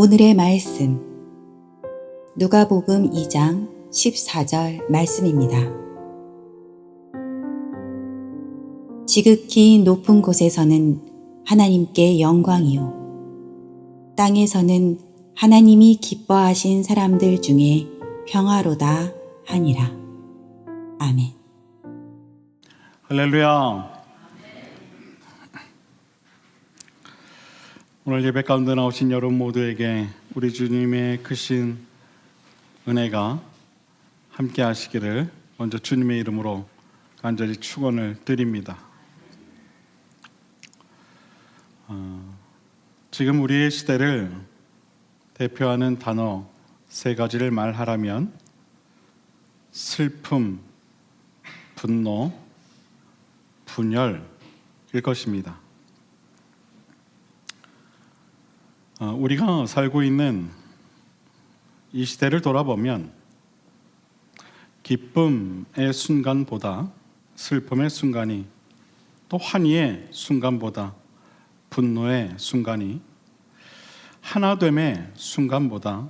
오늘의 말씀, 누가복음 2장 14절 말씀입니다. 지극히 높은 곳에서는 하나님께 영광이요, 땅에서는 하나님이 기뻐하신 사람들 중에 평화로다 하니라. 아멘. 할렐루야. 오늘 예배 가운데 나오신 여러분 모두에게 우리 주님의 크신 은혜가 함께 하시기를 먼저 주님의 이름으로 간절히 축원을 드립니다. 지금 우리의 시대를 대표하는 단어 세 가지를 말하라면 슬픔, 분노, 분열일 것입니다. 우리가 살고 있는 이 시대를 돌아보면 기쁨의 순간보다 슬픔의 순간이, 또 환희의 순간보다 분노의 순간이, 하나됨의 순간보다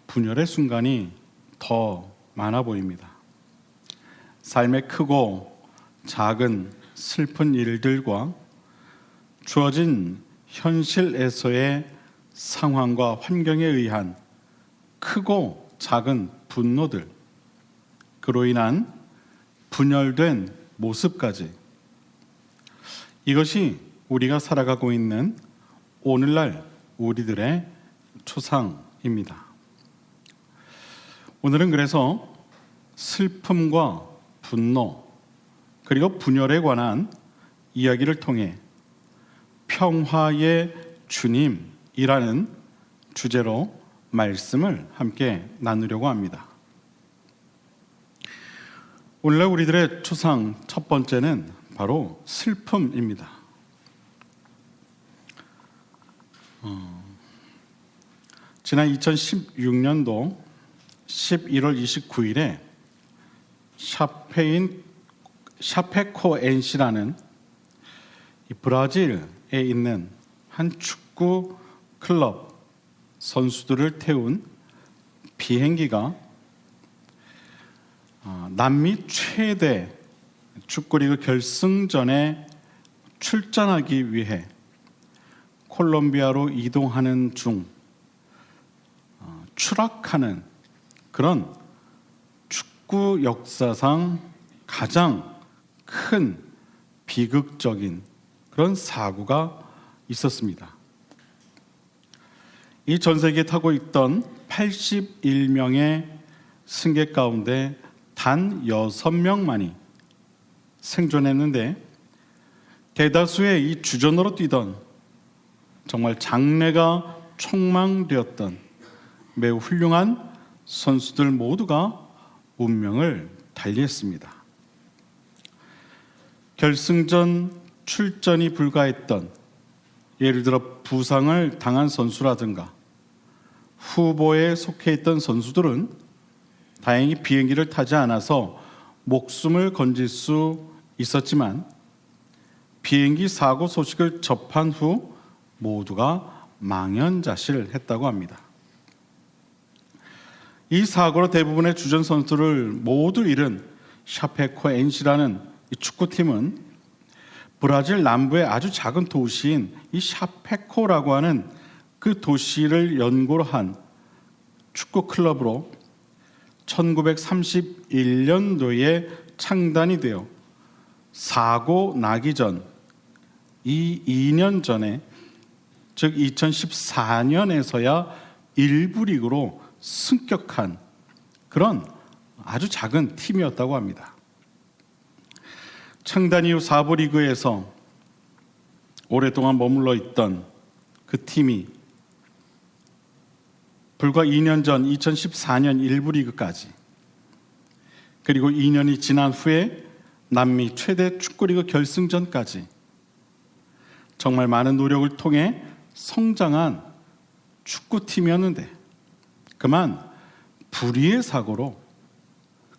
분열의 순간이 더 많아 보입니다. 삶의 크고 작은 슬픈 일들과 주어진 현실에서의 상황과 환경에 의한 크고 작은 분노들, 그로 인한 분열된 모습까지, 이것이 우리가 살아가고 있는 오늘날 우리들의 초상입니다. 오늘은 그래서 슬픔과 분노 그리고 분열에 관한 이야기를 통해 평화의 주님이라는 주제로 말씀을 함께 나누려고 합니다. 오늘날 우리들의 초상 첫 번째는 바로 슬픔입니다. 지난 2016년도 11월 29일에 샤페코엔시라는 브라질에 있는 한 축구 클럽 선수들을 태운 비행기가 남미 최대 축구리그 결승전에 출전하기 위해 콜롬비아로 이동하는 중 추락하는 그런 축구 역사상 가장 큰 비극적인 그런 사고가 있었습니다. 이 전 세계에 타고 있던 81명의 승객 가운데 단 6명만이 생존했는데, 대다수의 이 주전으로 뛰던 정말 장래가 촉망되었던 매우 훌륭한 선수들 모두가 운명을 달리했습니다. 결승전 출전이 불가했던, 예를 들어 부상을 당한 선수라든가 후보에 속해 있던 선수들은 다행히 비행기를 타지 않아서 목숨을 건질 수 있었지만, 비행기 사고 소식을 접한 후 모두가 망연자실했다고 합니다. 이 사고로 대부분의 주전 선수를 모두 잃은 샤페코엔시라는 이 축구팀은 브라질 남부의 아주 작은 도시인 이 샤페코라고 하는 그 도시를 연고로 한 축구 클럽으로 1931년도에 창단이 되어 사고 나기 전 이 2년 전에, 즉 2014년에서야 일부 리그로 승격한 그런 아주 작은 팀이었다고 합니다. 창단 이후 4부 리그에서 오랫동안 머물러 있던 그 팀이 불과 2년 전 2014년 1부 리그까지, 그리고 2년이 지난 후에 남미 최대 축구리그 결승전까지 정말 많은 노력을 통해 성장한 축구팀이었는데, 그만 불의의 사고로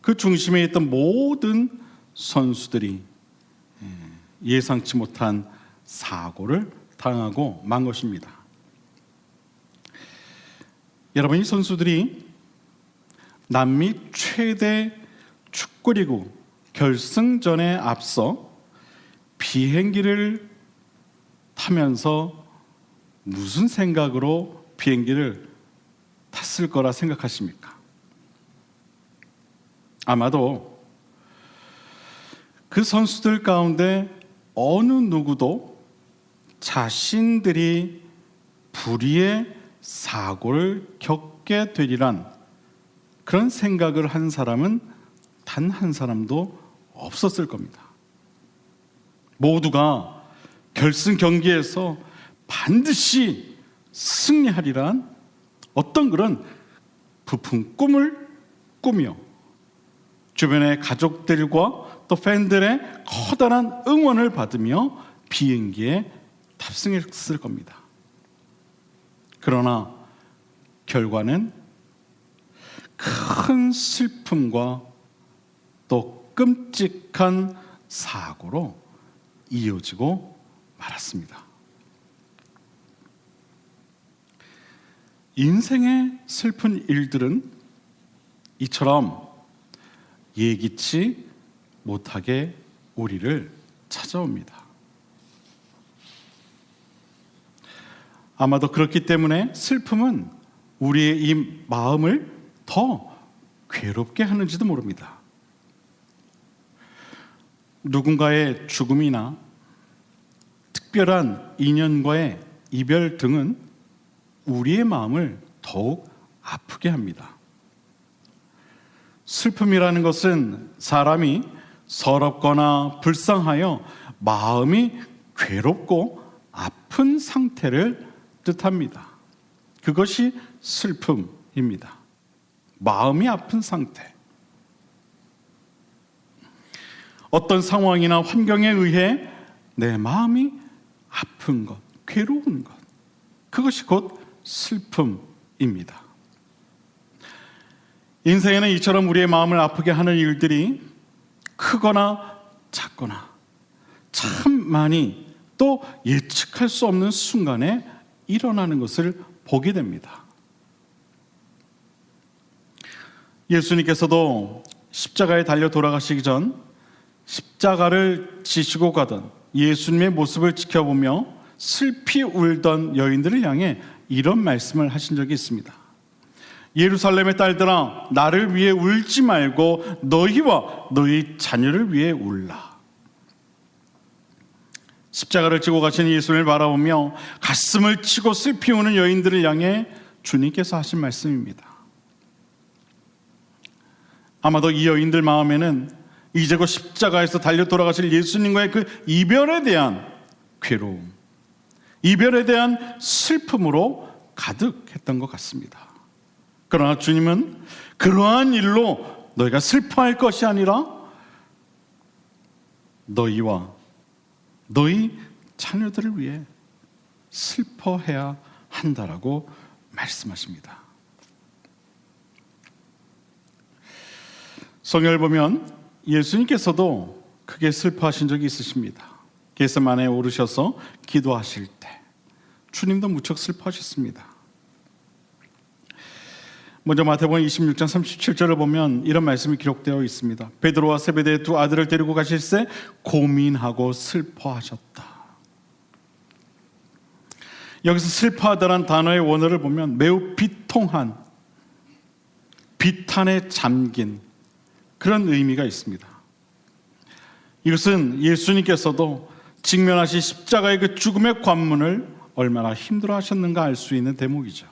그 중심에 있던 모든 선수들이 예상치 못한 사고를 당하고 만 것입니다. 여러분, 이 선수들이 남미 최대 축구리그 결승전에 앞서 비행기를 타면서 무슨 생각으로 비행기를 탔을 거라 생각하십니까? 아마도 그 선수들 가운데 어느 누구도 자신들이 불의의 사고를 겪게 되리란 그런 생각을 한 사람은 단 한 사람도 없었을 겁니다. 모두가 결승 경기에서 반드시 승리하리란 어떤 그런 부푼 꿈을 꾸며 주변의 가족들과 또 팬들의 커다란 응원을 받으며 비행기에 탑승했을 겁니다. 그러나 결과는 큰 슬픔과 또 끔찍한 사고로 이어지고 말았습니다. 인생의 슬픈 일들은 이처럼 예기치 못하게 우리를 찾아옵니다. 아마도 그렇기 때문에 슬픔은 우리의 이 마음을 더 괴롭게 하는지도 모릅니다. 누군가의 죽음이나 특별한 인연과의 이별 등은 우리의 마음을 더욱 아프게 합니다. 슬픔이라는 것은 사람이 서럽거나 불쌍하여 마음이 괴롭고 아픈 상태를 뜻합니다. 그것이 슬픔입니다. 마음이 아픈 상태. 어떤 상황이나 환경에 의해 내 마음이 아픈 것, 괴로운 것, 그것이 곧 슬픔입니다. 인생에는 이처럼 우리의 마음을 아프게 하는 일들이 크거나 작거나 참 많이 또 예측할 수 없는 순간에 일어나는 것을 보게 됩니다. 예수님께서도 십자가에 달려 돌아가시기 전 십자가를 지시고 가던 예수님의 모습을 지켜보며 슬피 울던 여인들을 향해 이런 말씀을 하신 적이 있습니다. 예루살렘의 딸들아, 나를 위해 울지 말고 너희와 너희 자녀를 위해 울라. 십자가를 지고 가신 예수님을 바라보며 가슴을 치고 슬피 우는 여인들을 향해 주님께서 하신 말씀입니다. 아마도 이 여인들 마음에는 이제 곧 십자가에서 달려 돌아가실 예수님과의 그 이별에 대한 괴로움, 이별에 대한 슬픔으로 가득했던 것 같습니다. 그러나 주님은 그러한 일로 너희가 슬퍼할 것이 아니라 너희와 너희 자녀들을 위해 슬퍼해야 한다라고 말씀하십니다. 성경을 보면 예수님께서도 크게 슬퍼하신 적이 있으십니다. 겟세마네에 오르셔서 기도하실 때 주님도 무척 슬퍼하셨습니다. 먼저 마태복음 26장 37절을 보면 이런 말씀이 기록되어 있습니다. 베드로와 세베대의 두 아들을 데리고 가실새 고민하고 슬퍼하셨다. 여기서 슬퍼하다라는 단어의 원어를 보면 매우 비통한, 비탄에 잠긴 그런 의미가 있습니다. 이것은 예수님께서도 직면하신 십자가의 그 죽음의 관문을 얼마나 힘들어 하셨는가 알 수 있는 대목이죠.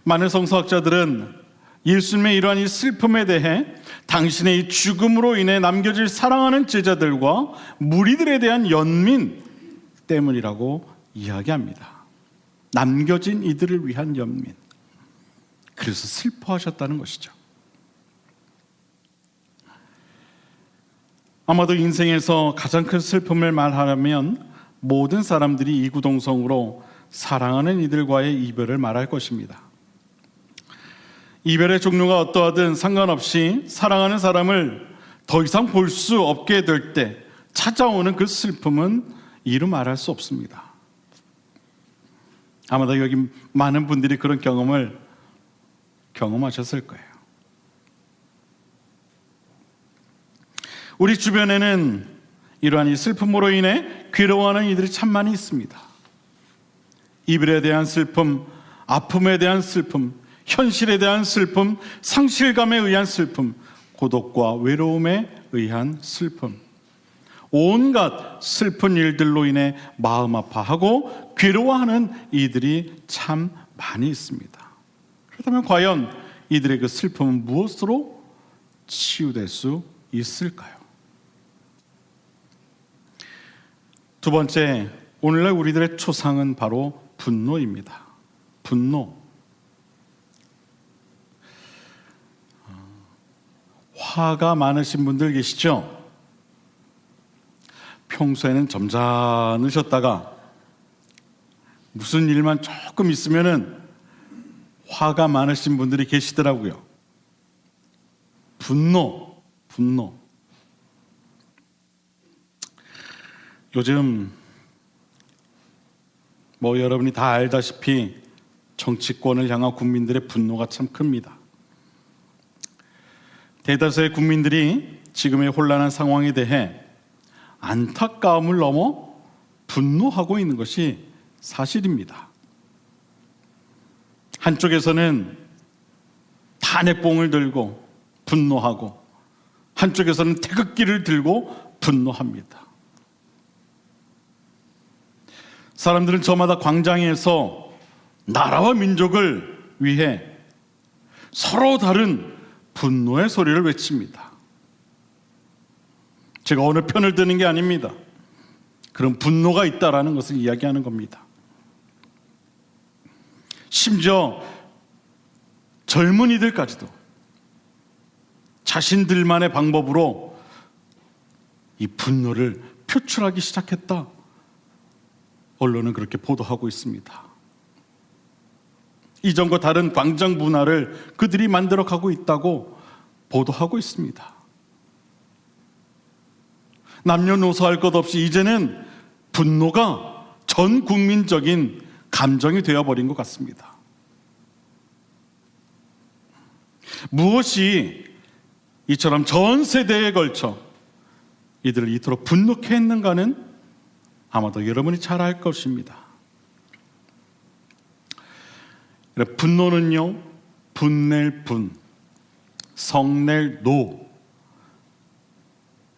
많은 성서학자들은 예수님의 이러한 이 슬픔에 대해 당신의 이 죽음으로 인해 남겨질 사랑하는 제자들과 무리들에 대한 연민 때문이라고 이야기합니다. 남겨진 이들을 위한 연민. 그래서 슬퍼하셨다는 것이죠. 아마도 인생에서 가장 큰 슬픔을 말하려면 모든 사람들이 이구동성으로 사랑하는 이들과의 이별을 말할 것입니다. 이별의 종류가 어떠하든 상관없이 사랑하는 사람을 더 이상 볼 수 없게 될 때 찾아오는 그 슬픔은 이루 말할 수 없습니다. 아마도 여기 많은 분들이 그런 경험을 경험하셨을 거예요. 우리 주변에는 이러한 이 슬픔으로 인해 괴로워하는 이들이 참 많이 있습니다. 이별에 대한 슬픔, 아픔에 대한 슬픔, 현실에 대한 슬픔, 상실감에 의한 슬픔, 고독과 외로움에 의한 슬픔, 온갖 슬픈 일들로 인해 마음 아파하고 괴로워하는 이들이 참 많이 있습니다. 그렇다면 과연 이들의 그 슬픔은 무엇으로 치유될 수 있을까요? 두 번째, 오늘날 우리들의 초상은 바로 분노입니다. 분노. 화가 많으신 분들 계시죠? 평소에는 점잖으셨다가 무슨 일만 조금 있으면은 화가 많으신 분들이 계시더라고요. 분노. 요즘 여러분이 다 알다시피 정치권을 향한 국민들의 분노가 참 큽니다. 대다수의 국민들이 지금의 혼란한 상황에 대해 안타까움을 넘어 분노하고 있는 것이 사실입니다. 한쪽에서는 탄핵봉을 들고 분노하고, 한쪽에서는 태극기를 들고 분노합니다. 사람들은 저마다 광장에서 나라와 민족을 위해 서로 다른 분노의 소리를 외칩니다. 제가 어느 편을 드는 게 아닙니다. 그런 분노가 있다라는 것을 이야기하는 겁니다. 심지어 젊은이들까지도 자신들만의 방법으로 이 분노를 표출하기 시작했다. 언론은 그렇게 보도하고 있습니다. 이전과 다른 광장 문화를 그들이 만들어가고 있다고 보도하고 있습니다. 남녀노소 할 것 없이 이제는 분노가 전 국민적인 감정이 되어버린 것 같습니다. 무엇이 이처럼 전 세대에 걸쳐 이들을 이토록 분노케 했는가는 아마도 여러분이 잘 알 것입니다. 분노는요, 분낼 분, 성낼 노,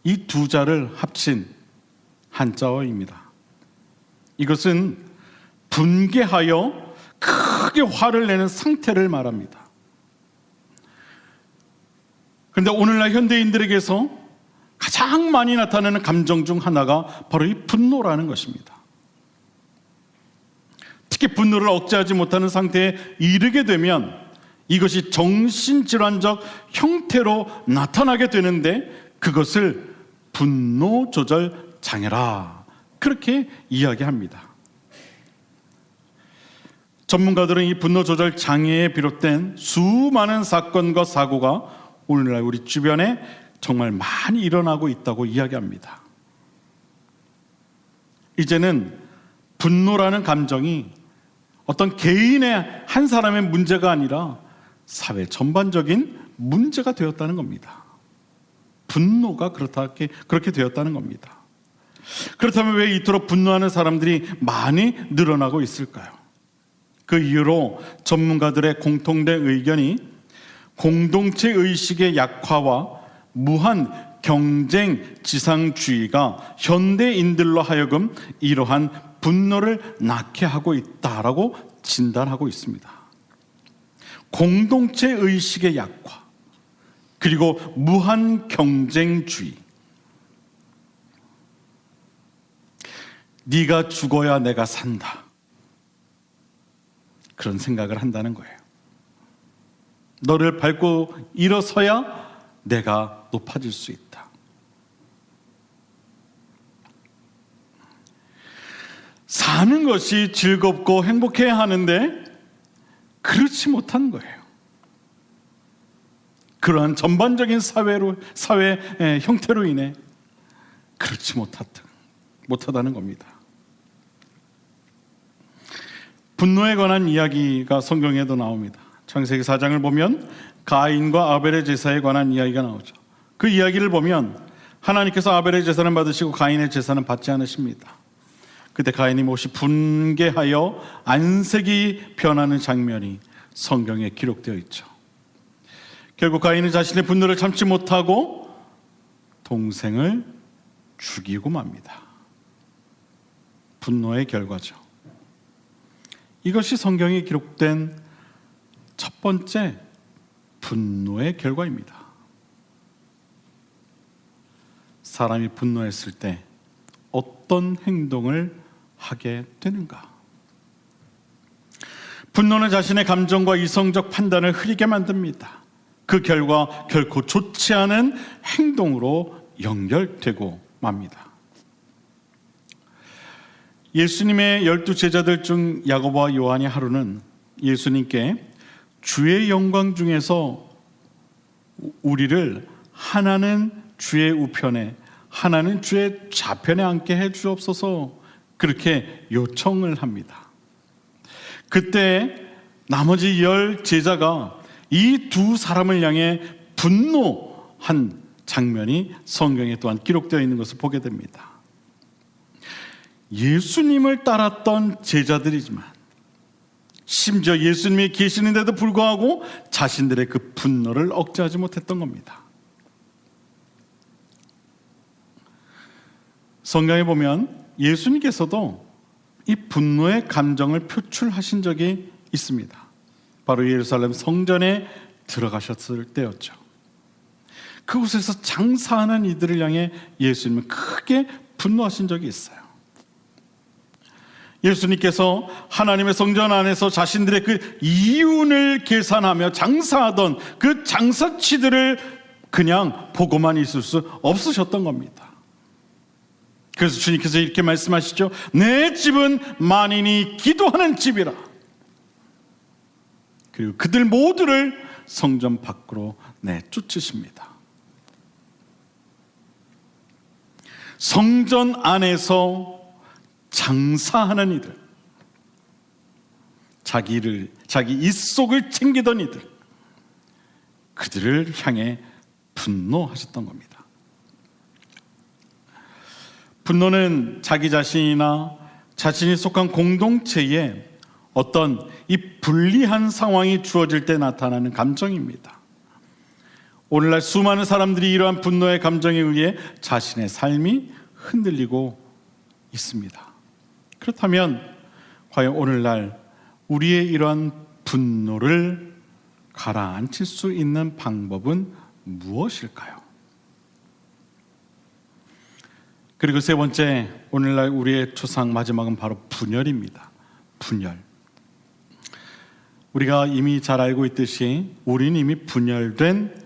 이 두 자를 합친 한자어입니다. 이것은 분개하여 크게 화를 내는 상태를 말합니다. 그런데 오늘날 현대인들에게서 가장 많이 나타나는 감정 중 하나가 바로 이 분노라는 것입니다. 특히 분노를 억제하지 못하는 상태에 이르게 되면 이것이 정신질환적 형태로 나타나게 되는데 그것을 분노 조절 장애라, 그렇게 이야기합니다. 전문가들은 이 분노 조절 장애에 비롯된 수많은 사건과 사고가 오늘날 우리 주변에 정말 많이 일어나고 있다고 이야기합니다. 이제는 분노라는 감정이 어떤 개인의 한 사람의 문제가 아니라 사회 전반적인 문제가 되었다는 겁니다. 분노가 그렇게 되었다는 겁니다. 그렇다면 왜 이토록 분노하는 사람들이 많이 늘어나고 있을까요? 그 이유로 전문가들의 공통된 의견이 공동체 의식의 약화와 무한 경쟁 지상주의가 현대인들로 하여금 이러한 분노를 낳게 하고 있다라고 진단하고 있습니다. 공동체 의식의 약화, 그리고 무한 경쟁주의. 네가 죽어야 내가 산다, 그런 생각을 한다는 거예요. 너를 밟고 일어서야 내가 높아질 수 있다. 사는 것이 즐겁고 행복해야 하는데 그렇지 못한 거예요. 그러한 전반적인 사회 형태로 인해 그렇지 못하다는 겁니다. 분노에 관한 이야기가 성경에도 나옵니다. 창세기 4장을 보면 가인과 아벨의 제사에 관한 이야기가 나오죠. 그 이야기를 보면 하나님께서 아벨의 제사는 받으시고 가인의 제사는 받지 않으십니다. 그때 가인이 몹시 분개하여 안색이 변하는 장면이 성경에 기록되어 있죠. 결국 가인은 자신의 분노를 참지 못하고 동생을 죽이고 맙니다. 분노의 결과죠. 이것이 성경에 기록된 첫 번째 분노의 결과입니다. 사람이 분노했을 때 어떤 행동을 하게 되는가? 분노는 자신의 감정과 이성적 판단을 흐리게 만듭니다. 그 결과 결코 좋지 않은 행동으로 연결되고 맙니다. 예수님의 12 제자들 중 야고보와 요한이 하루는 예수님께 주의 영광 중에서 우리를 하나는 주의 우편에 하나는 주의 좌편에 앉게 해 주옵소서 그렇게 요청을 합니다. 그때 나머지 10 제자가 이 두 사람을 향해 분노한 장면이 성경에 또한 기록되어 있는 것을 보게 됩니다. 예수님을 따랐던 제자들이지만 심지어 예수님이 계시는데도 불구하고 자신들의 그 분노를 억제하지 못했던 겁니다. 성경에 보면 예수님께서도 이 분노의 감정을 표출하신 적이 있습니다. 바로 예루살렘 성전에 들어가셨을 때였죠. 그곳에서 장사하는 이들을 향해 예수님은 크게 분노하신 적이 있어요. 예수님께서 하나님의 성전 안에서 자신들의 그 이윤을 계산하며 장사하던 그 장사치들을 그냥 보고만 있을 수 없으셨던 겁니다. 그래서 주님께서 이렇게 말씀하시죠. 내 집은 만인이 기도하는 집이라. 그리고 그들 모두를 성전 밖으로 내쫓으십니다. 성전 안에서 장사하는 이들, 자기 입속을 챙기던 이들, 그들을 향해 분노하셨던 겁니다. 분노는 자기 자신이나 자신이 속한 공동체에 어떤 이 불리한 상황이 주어질 때 나타나는 감정입니다. 오늘날 수많은 사람들이 이러한 분노의 감정에 의해 자신의 삶이 흔들리고 있습니다. 그렇다면 과연 오늘날 우리의 이러한 분노를 가라앉힐 수 있는 방법은 무엇일까요? 그리고 세 번째, 오늘날 우리의 초상 마지막은 바로 분열입니다. 분열. 우리가 이미 잘 알고 있듯이 우리는 이미 분열된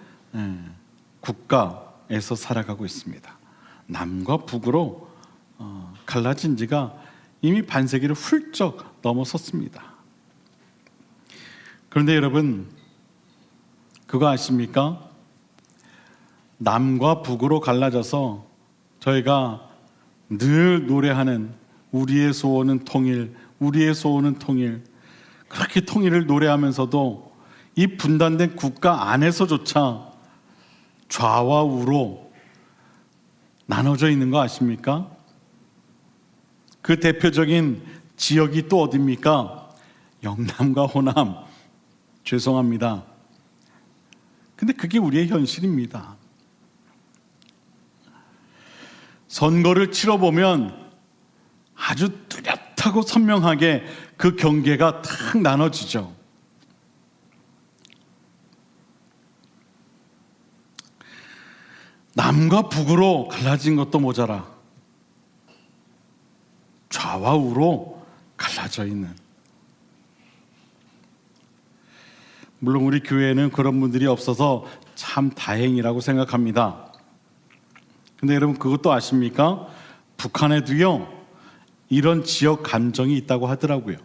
국가에서 살아가고 있습니다. 남과 북으로 갈라진 지가 이미 반세기를 훌쩍 넘어섰습니다. 그런데 여러분, 그거 아십니까? 남과 북으로 갈라져서 저희가 늘 노래하는 우리의 소원은 통일, 우리의 소원은 통일, 그렇게 통일을 노래하면서도 이 분단된 국가 안에서조차 좌와 우로 나눠져 있는 거 아십니까? 그 대표적인 지역이 또 어디입니까? 영남과 호남. 죄송합니다. 근데 그게 우리의 현실입니다. 선거를 치러보면 아주 뚜렷하고 선명하게 그 경계가 탁 나눠지죠. 남과 북으로 갈라진 것도 모자라 좌와 우로 갈라져 있는, 물론 우리 교회에는 그런 분들이 없어서 참 다행이라고 생각합니다. 근데 여러분 그것도 아십니까? 북한에도요 이런 지역 감정이 있다고 하더라고요.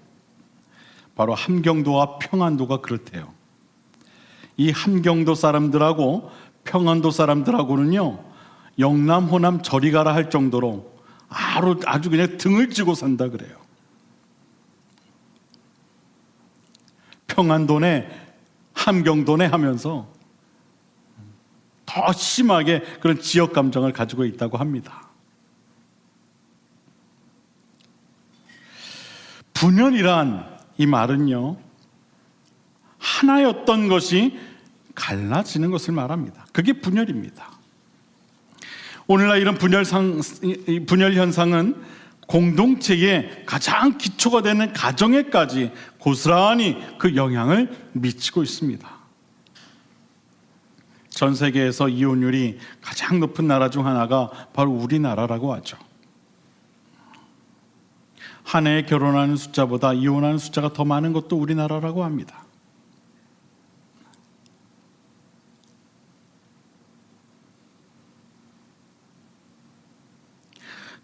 바로 함경도와 평안도가 그렇대요. 이 함경도 사람들하고 평안도 사람들하고는요 영남 호남 저리 가라 할 정도로 아주 그냥 등을 쥐고 산다 그래요. 평안도네, 함경도네 하면서 더 심하게 그런 지역 감정을 가지고 있다고 합니다. 분열이란 이 말은요, 하나였던 것이 갈라지는 것을 말합니다. 그게 분열입니다. 오늘날 이런 분열 현상은 공동체의 가장 기초가 되는 가정에까지 고스란히 그 영향을 미치고 있습니다. 전 세계에서 이혼율이 가장 높은 나라 중 하나가 바로 우리나라라고 하죠. 한 해에 결혼하는 숫자보다 이혼하는 숫자가 더 많은 것도 우리나라라고 합니다.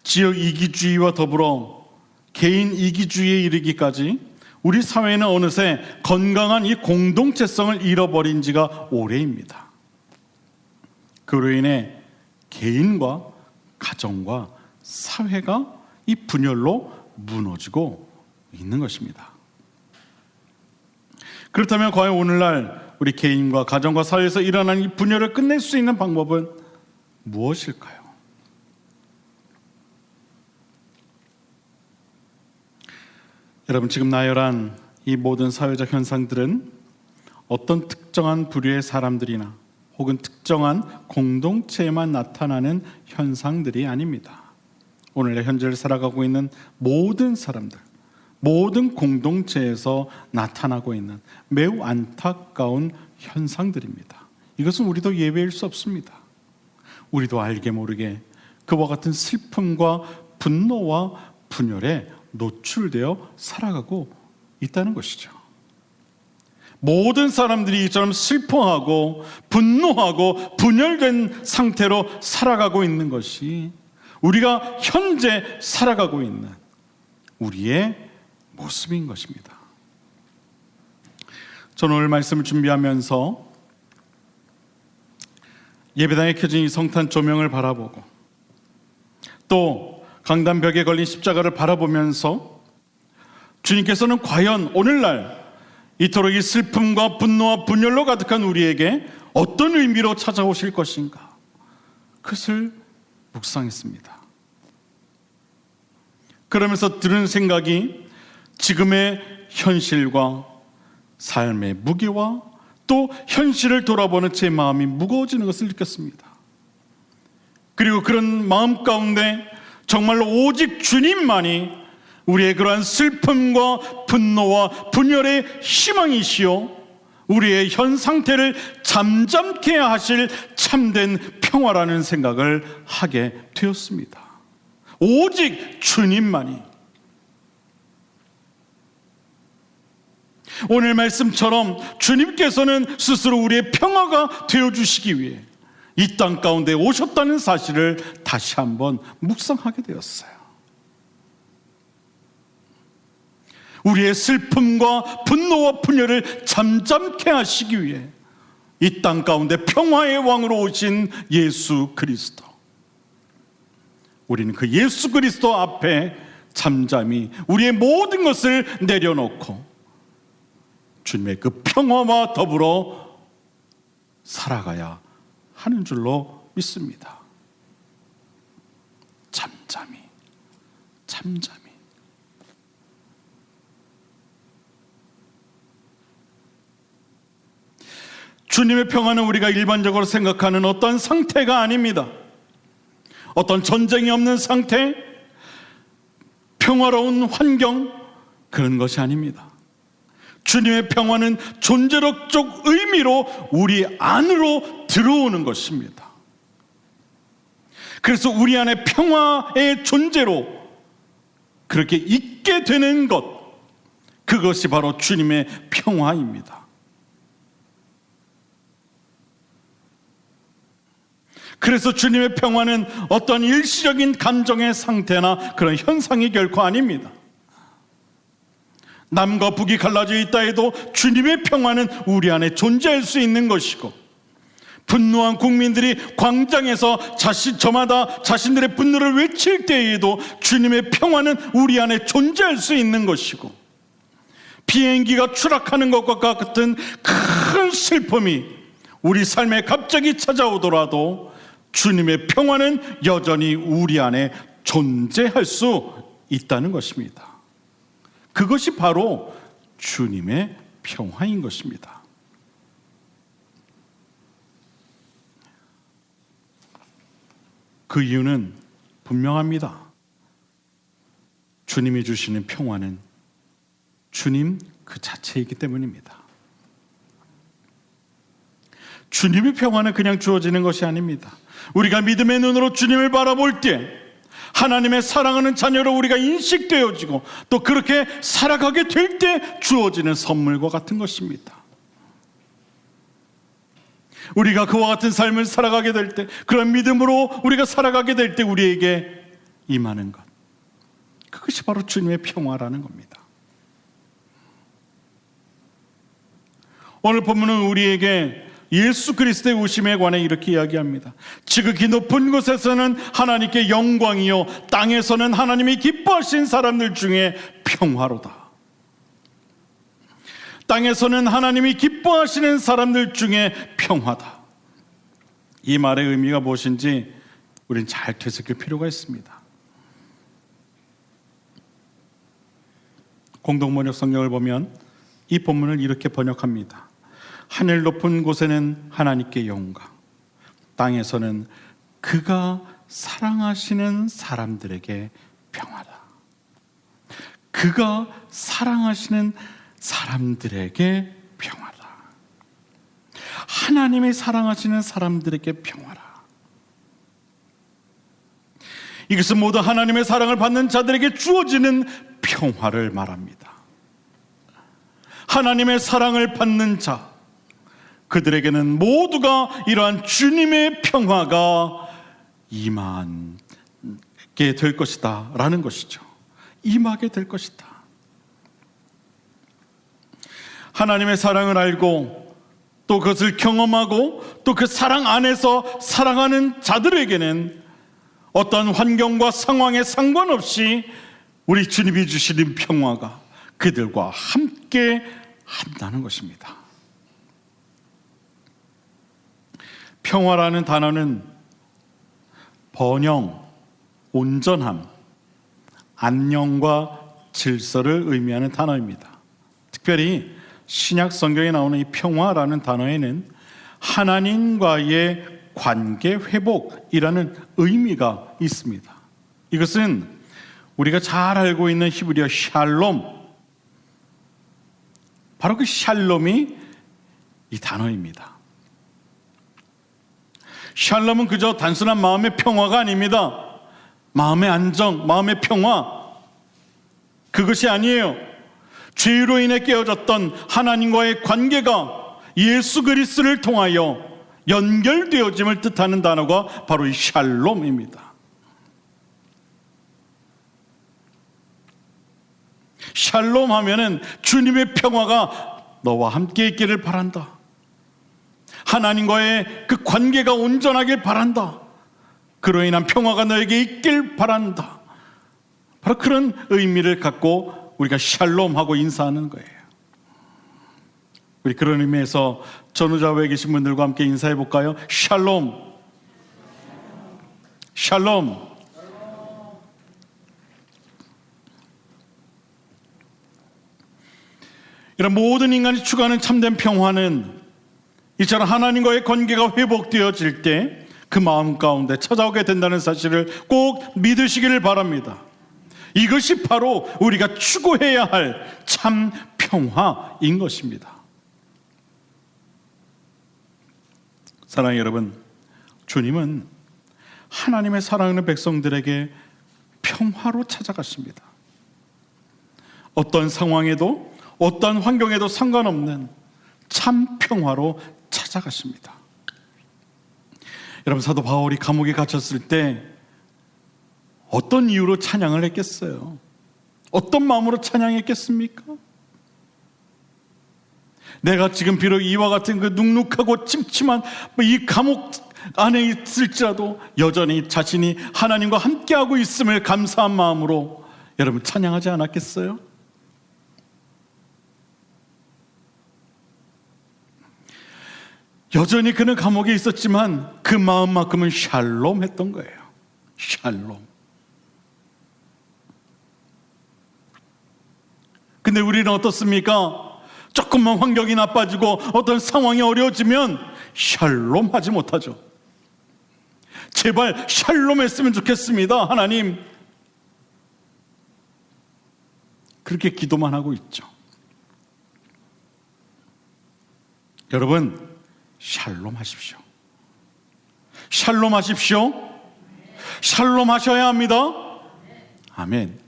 지역 이기주의와 더불어 개인 이기주의에 이르기까지 우리 사회는 어느새 건강한 이 공동체성을 잃어버린 지가 오래입니다. 그로 인해 개인과 가정과 사회가 이 분열로 무너지고 있는 것입니다. 그렇다면 과연 오늘날 우리 개인과 가정과 사회에서 일어나는 이 분열을 끝낼 수 있는 방법은 무엇일까요? 여러분, 지금 나열한 이 모든 사회적 현상들은 어떤 특정한 부류의 사람들이나 혹은 특정한 공동체에만 나타나는 현상들이 아닙니다. 오늘의 현재를 살아가고 있는 모든 사람들, 모든 공동체에서 나타나고 있는 매우 안타까운 현상들입니다. 이것은 우리도 예외일 수 없습니다. 우리도 알게 모르게 그와 같은 슬픔과 분노와 분열에 노출되어 살아가고 있다는 것이죠. 모든 사람들이 이처럼 슬퍼하고 분노하고 분열된 상태로 살아가고 있는 것이 우리가 현재 살아가고 있는 우리의 모습인 것입니다. 저는 오늘 말씀을 준비하면서 예배당에 켜진 이 성탄 조명을 바라보고 또 강단벽에 걸린 십자가를 바라보면서 주님께서는 과연 오늘날 이토록 이 슬픔과 분노와 분열로 가득한 우리에게 어떤 의미로 찾아오실 것인가, 그것을 묵상했습니다. 그러면서 들은 생각이 지금의 현실과 삶의 무게와 또 현실을 돌아보는 제 마음이 무거워지는 것을 느꼈습니다. 그리고 그런 마음 가운데 정말로 오직 주님만이 우리의 그러한 슬픔과 분노와 분열의 희망이시요 우리의 현 상태를 잠잠케 하실 참된 평화라는 생각을 하게 되었습니다. 오직 주님만이. 오늘 말씀처럼 주님께서는 스스로 우리의 평화가 되어주시기 위해 이 땅 가운데 오셨다는 사실을 다시 한번 묵상하게 되었어요. 우리의 슬픔과 분노와 분열을 잠잠케 하시기 위해 이 땅 가운데 평화의 왕으로 오신 예수 그리스도, 우리는 그 예수 그리스도 앞에 잠잠히 우리의 모든 것을 내려놓고 주님의 그 평화와 더불어 살아가야 하는 줄로 믿습니다. 잠잠히. 주님의 평화는 우리가 일반적으로 생각하는 어떤 상태가 아닙니다. 어떤 전쟁이 없는 상태, 평화로운 환경, 그런 것이 아닙니다. 주님의 평화는 존재론적 의미로 우리 안으로 들어오는 것입니다. 그래서 우리 안에 평화의 존재로 그렇게 있게 되는 것, 그것이 바로 주님의 평화입니다. 그래서 주님의 평화는 어떤 일시적인 감정의 상태나 그런 현상이 결코 아닙니다. 남과 북이 갈라져 있다 해도 주님의 평화는 우리 안에 존재할 수 있는 것이고, 분노한 국민들이 광장에서 저마다 자신들의 분노를 외칠 때에도 주님의 평화는 우리 안에 존재할 수 있는 것이고, 비행기가 추락하는 것과 같은 큰 슬픔이 우리 삶에 갑자기 찾아오더라도 주님의 평화는 여전히 우리 안에 존재할 수 있다는 것입니다. 그것이 바로 주님의 평화인 것입니다. 그 이유는 분명합니다. 주님이 주시는 평화는 주님 그 자체이기 때문입니다. 주님의 평화는 그냥 주어지는 것이 아닙니다. 우리가 믿음의 눈으로 주님을 바라볼 때 하나님의 사랑하는 자녀로 우리가 인식되어지고 또 그렇게 살아가게 될 때 주어지는 선물과 같은 것입니다. 우리가 그와 같은 삶을 살아가게 될 때, 그런 믿음으로 우리가 살아가게 될 때 우리에게 임하는 것, 그것이 바로 주님의 평화라는 겁니다. 오늘 본문은 우리에게 예수 그리스도의 오심에 관해 이렇게 이야기합니다. 지극히 높은 곳에서는 하나님께 영광이요 땅에서는 하나님이 기뻐하신 사람들 중에 평화로다. 땅에서는 하나님이 기뻐하시는 사람들 중에 평화다. 이 말의 의미가 무엇인지 우린 잘 되새길 필요가 있습니다. 공동번역 성경을 보면 이 본문을 이렇게 번역합니다. 하늘 높은 곳에는 하나님께 영광, 땅에서는 그가 사랑하시는 사람들에게 평화다. 그가 사랑하시는 사람들에게 평화다. 하나님이 사랑하시는 사람들에게 평화라. 이것은 모두 하나님의 사랑을 받는 자들에게 주어지는 평화를 말합니다. 하나님의 사랑을 받는 자, 그들에게는 모두가 이러한 주님의 평화가 임하게 될 것이다 라는 것이죠. 임하게 될 것이다. 하나님의 사랑을 알고 또 그것을 경험하고 또 그 사랑 안에서 살아가는 자들에게는 어떤 환경과 상황에 상관없이 우리 주님이 주시는 평화가 그들과 함께 한다는 것입니다. 평화라는 단어는 번영, 온전함, 안녕과 질서를 의미하는 단어입니다. 특별히 신약 성경에 나오는 이 평화라는 단어에는 하나님과의 관계 회복이라는 의미가 있습니다. 이것은 우리가 잘 알고 있는 히브리어 샬롬, 바로 그 샬롬이 이 단어입니다. 샬롬은 그저 단순한 마음의 평화가 아닙니다. 마음의 안정, 마음의 평화, 그것이 아니에요. 죄로 인해 깨어졌던 하나님과의 관계가 예수 그리스도를 통하여 연결되어짐을 뜻하는 단어가 바로 이 샬롬입니다. 샬롬 하면은 주님의 평화가 너와 함께 있기를 바란다. 하나님과의 그 관계가 온전하길 바란다. 그로 인한 평화가 너에게 있길 바란다. 바로 그런 의미를 갖고 우리가 샬롬하고 인사하는 거예요. 우리 그런 의미에서 전후좌우에 계신 분들과 함께 인사해 볼까요? 샬롬, 샬롬. 이런 모든 인간이 추구하는 참된 평화는 이처럼 하나님과의 관계가 회복되어질 때 그 마음 가운데 찾아오게 된다는 사실을 꼭 믿으시기를 바랍니다. 이것이 바로 우리가 추구해야 할 참 평화인 것입니다. 사랑하는 여러분, 주님은 하나님의 사랑하는 백성들에게 평화로 찾아가십니다. 어떤 상황에도 어떤 환경에도 상관없는 참 평화로 찾아가십니다. 여러분, 사도 바울이 감옥에 갇혔을 때 어떤 이유로 찬양을 했겠어요? 어떤 마음으로 찬양했겠습니까? 내가 지금 비록 이와 같은 그 눅눅하고 침침한 이 감옥 안에 있을지라도 여전히 자신이 하나님과 함께하고 있음을 감사한 마음으로 여러분 찬양하지 않았겠어요? 여전히 그는 감옥에 있었지만 그 마음만큼은 샬롬했던 거예요. 샬롬. 근데 우리는 어떻습니까? 조금만 환경이 나빠지고 어떤 상황이 어려워지면 샬롬 하지 못하죠. 제발 샬롬 했으면 좋겠습니다, 하나님. 그렇게 기도만 하고 있죠. 여러분, 샬롬 하십시오. 샬롬 하십시오. 샬롬 하셔야 합니다. 아멘.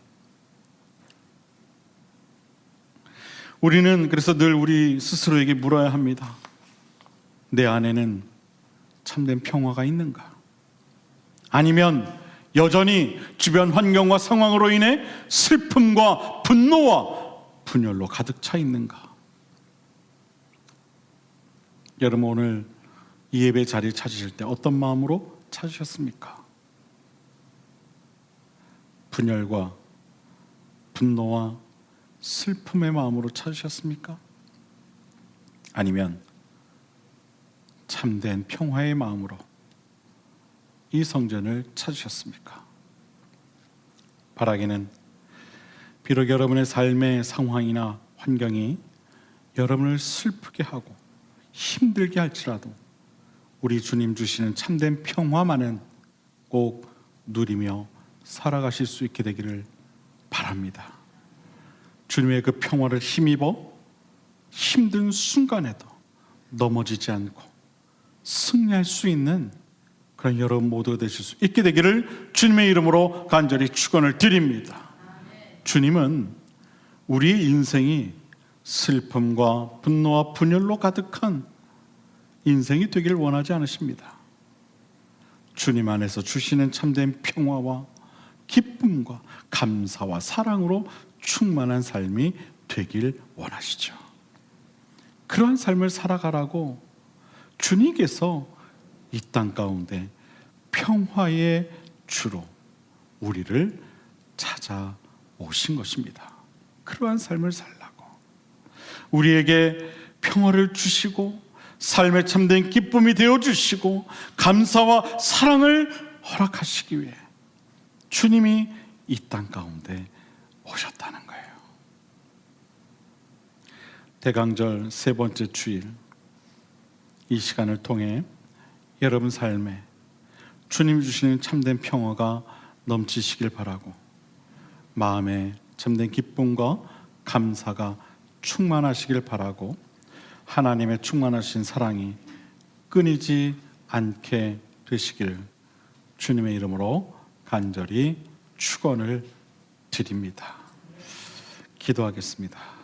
우리는 그래서 늘 우리 스스로에게 물어야 합니다. 내 안에는 참된 평화가 있는가? 아니면 여전히 주변 환경과 상황으로 인해 슬픔과 분노와 분열로 가득 차 있는가? 여러분, 오늘 이 예배 자리를 찾으실 때 어떤 마음으로 찾으셨습니까? 분열과 분노와 슬픔의 마음으로 찾으셨습니까? 아니면 참된 평화의 마음으로 이 성전을 찾으셨습니까? 바라기는 비록 여러분의 삶의 상황이나 환경이 여러분을 슬프게 하고 힘들게 할지라도 우리 주님 주시는 참된 평화만은 꼭 누리며 살아가실 수 있게 되기를 바랍니다. 주님의 그 평화를 힘입어 힘든 순간에도 넘어지지 않고 승리할 수 있는 그런 여러분 모두가 되실 수 있게 되기를 주님의 이름으로 간절히 축원을 드립니다. 주님은 우리의 인생이 슬픔과 분노와 분열로 가득한 인생이 되기를 원하지 않으십니다. 주님 안에서 주시는 참된 평화와 기쁨과 감사와 사랑으로 충만한 삶이 되길 원하시죠. 그러한 삶을 살아가라고 주님께서 이 땅 가운데 평화의 주로 우리를 찾아오신 것입니다. 그러한 삶을 살라고 우리에게 평화를 주시고 삶의 참된 기쁨이 되어주시고 감사와 사랑을 허락하시기 위해 주님이 이 땅 가운데 오셨다는 거예요. 대강절 세 번째 주일, 이 시간을 통해 여러분 삶에 주님 주시는 참된 평화가 넘치시길 바라고 마음에 참된 기쁨과 감사가 충만하시길 바라고 하나님의 충만하신 사랑이 끊이지 않게 되시길 주님의 이름으로 간절히 축원을 드립니다. 기도하겠습니다.